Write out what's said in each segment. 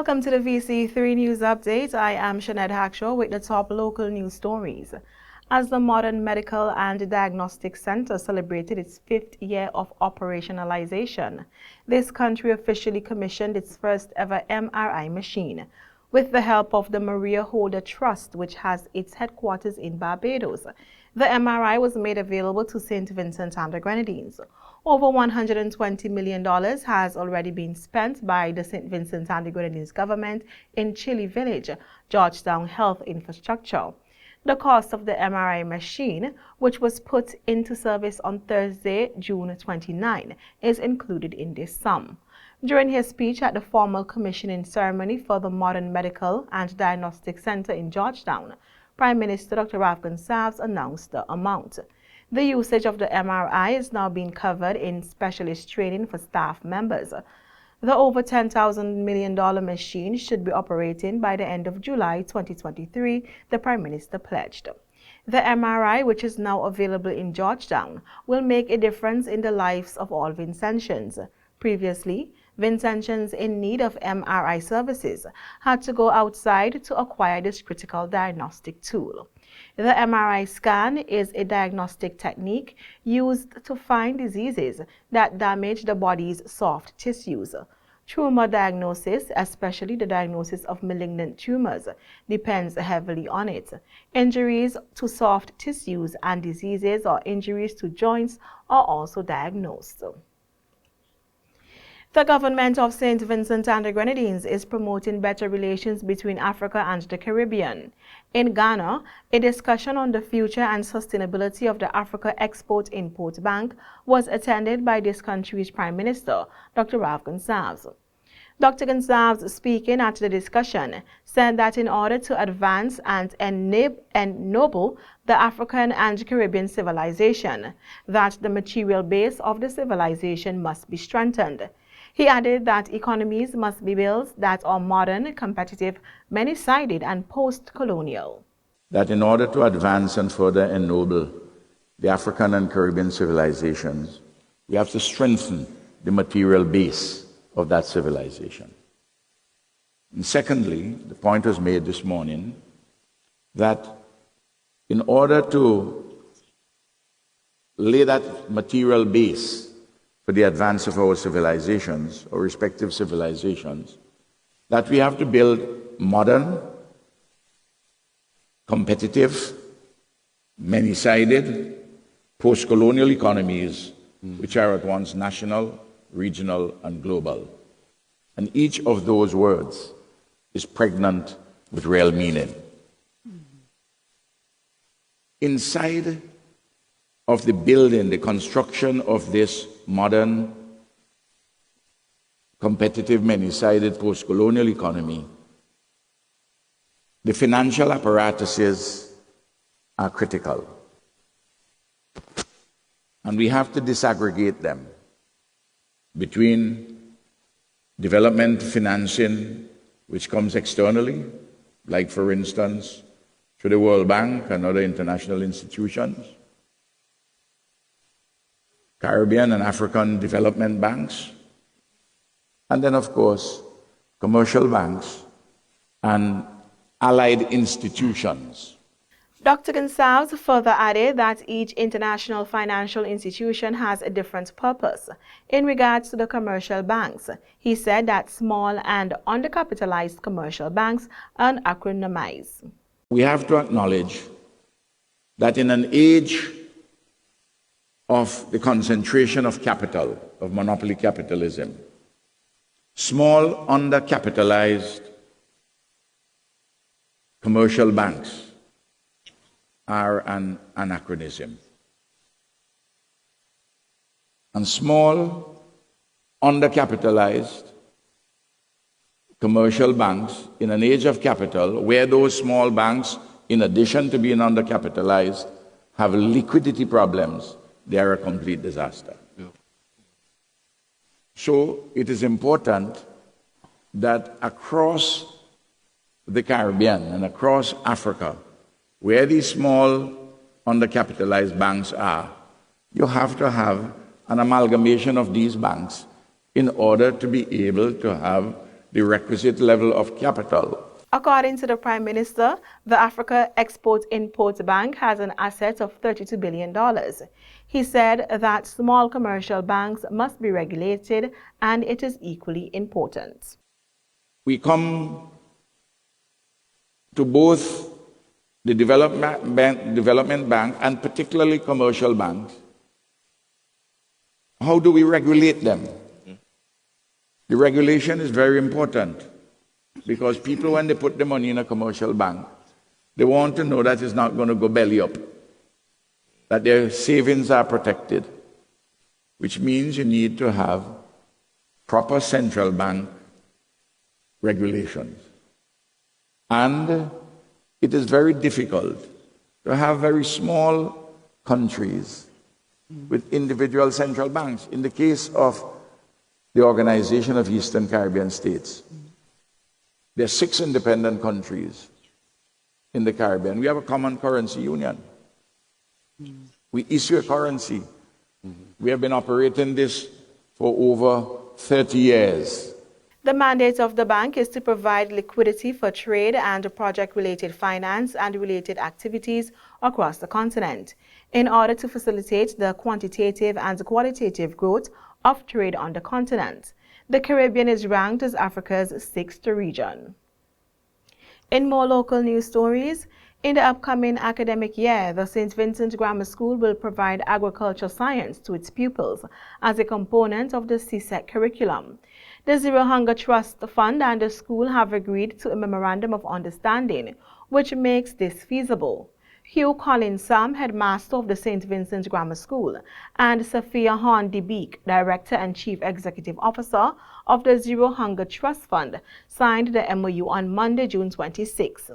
Welcome to the VC3 News Update. I am Shanette Hackshaw with the top local news stories. As the Modern Medical and Diagnostic Center celebrated its 5th year of operationalization, this country officially commissioned its first ever MRI machine. With the help of the Maria Holder Trust, which has its headquarters in Barbados, the MRI was made available to St. Vincent and the Grenadines. Over $120 million has already been spent by the St. Vincent and the Grenadines government in Chile Village, Georgetown Health Infrastructure. The cost of the MRI machine, which was put into service on Thursday, June 29, is included in this sum. During his speech at the formal commissioning ceremony for the Modern Medical and Diagnostic Center in Georgetown, Prime Minister Dr. Ralph Gonsalves announced the amount. The usage of the MRI is now being covered in specialist training for staff members. The over $10,000 million machine should be operating by the end of July 2023, the Prime Minister pledged. The MRI, which is now available in Georgetown, will make a difference in the lives of all Vincentians. Previously, Vincentians in need of MRI services had to go outside to acquire this critical diagnostic tool. The MRI scan is a diagnostic technique used to find diseases that damage the body's soft tissues. Tumor diagnosis, especially the diagnosis of malignant tumors, depends heavily on it. Injuries to soft tissues and diseases or injuries to joints are also diagnosed. The government of St. Vincent and the Grenadines is promoting better relations between Africa and the Caribbean. In Ghana, a discussion on the future and sustainability of the Africa Export-Import Bank was attended by this country's Prime Minister, Dr. Ralph Gonsalves. Dr. Gonsalves, speaking at the discussion, said that in order to advance and ennoble the African and Caribbean civilization, that the material base of the civilization must be strengthened. He added that economies must be built that are modern, competitive, many-sided, and post-colonial. That in order to advance and further ennoble the African and Caribbean civilizations, we have to strengthen the material base of that civilization. And secondly, the point was made this morning that in order to lay that material base for the advance of our civilizations, or respective civilizations, that we have to build modern, competitive, many-sided, post-colonial economies which are at once national, regional, and global. And each of those words is pregnant with real meaning. Inside of the building, the construction of this modern, competitive, many-sided post-colonial economy, the financial apparatuses are critical. And we have to disaggregate them between development financing, which comes externally, like for instance, through the World Bank and other international institutions, Caribbean and African development banks, and then, of course, commercial banks and allied institutions. Dr. Gonsalves further added that each international financial institution has a different purpose. In regards to the commercial banks, he said that small and undercapitalized commercial banks are acronymized. We have to acknowledge that in an age of the concentration of capital, of monopoly capitalism, small, undercapitalized commercial banks are an anachronism. And small, undercapitalized commercial banks in an age of capital, where those small banks, in addition to being undercapitalized, have liquidity problems, they are a complete disaster. Yeah. So it is important that across the Caribbean and across Africa, where these small undercapitalized banks are, you have to have an amalgamation of these banks in order to be able to have the requisite level of capital. According to the Prime Minister, the Africa Export-Import Bank has an asset of $32 billion. He said that small commercial banks must be regulated, and it is equally important. We come to both the development bank and particularly commercial banks. How do we regulate them? The regulation is very important because people, when they put the money in a commercial bank, they want to know that it's not going to go belly up, that their savings are protected, which means you need to have proper central bank regulations. And it is very difficult to have very small countries with individual central banks. In the case of the Organization of Eastern Caribbean States, there are 6 independent countries in the Caribbean. We have a common currency union. We issue a currency. We have been operating this for over 30 years. The mandate of the bank is to provide liquidity for trade and project-related finance and related activities across the continent in order to facilitate the quantitative and qualitative growth of trade on the continent. The Caribbean is ranked as Africa's 6th region. In more local news stories, in the upcoming academic year, the St. Vincent Grammar School will provide agricultural science to its pupils as a component of the CSEC curriculum. The Zero Hunger Trust Fund and the school have agreed to a memorandum of understanding, which makes this feasible. Hugh Collins Sam, headmaster of the St. Vincent Grammar School, and Sophia Horn de Beek, director and chief executive officer of the Zero Hunger Trust Fund, signed the MOU on Monday, June 26.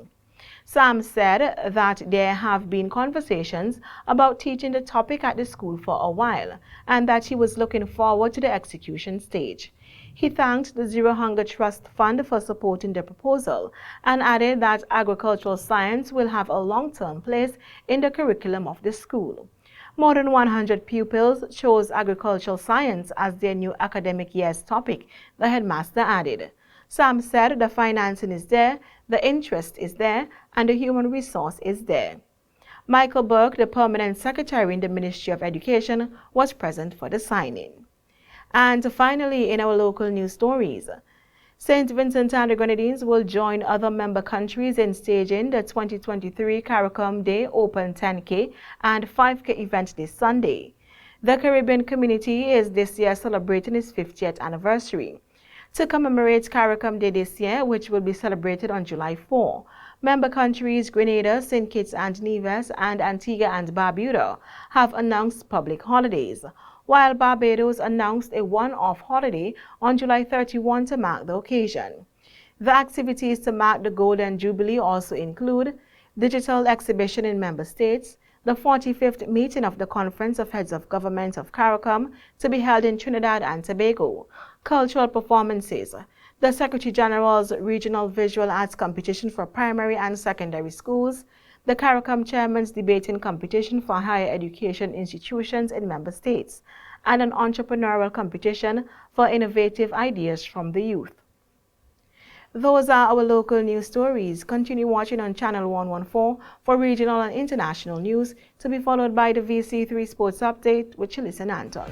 Sam said that there have been conversations about teaching the topic at the school for a while, and that he was looking forward to the execution stage. He thanked the Zero Hunger Trust Fund for supporting the proposal and added that agricultural science will have a long-term place in the curriculum of the school. More than 100 pupils chose agricultural science as their new academic year's topic, the headmaster added. Sam said the financing is there, the interest is there, and the human resource is there. Michael Burke, the permanent secretary in the Ministry of Education, was present for the signing. And finally, in our local news stories, St. Vincent and the Grenadines will join other member countries in staging the 2023 CARICOM Day Open 10K and 5K event this Sunday. The Caribbean community is this year celebrating its 50th anniversary. To commemorate CARICOM Day this year, which will be celebrated on July 4, member countries Grenada, St. Kitts and Nevis, and Antigua and Barbuda have announced public holidays, while Barbados announced a one-off holiday on July 31 to mark the occasion. The activities to mark the Golden Jubilee also include digital exhibition in member states, the 45th meeting of the Conference of Heads of Government of CARICOM to be held in Trinidad and Tobago, cultural performances, the Secretary General's Regional Visual Arts Competition for primary and secondary schools, the CARICOM Chairman's Debating Competition for higher education institutions in member states, and an entrepreneurial competition for innovative ideas from the youth. Those are our local news stories. Continue watching on Channel 114 for regional and international news, to be followed by the VC3 Sports Update with Chalissa Anton.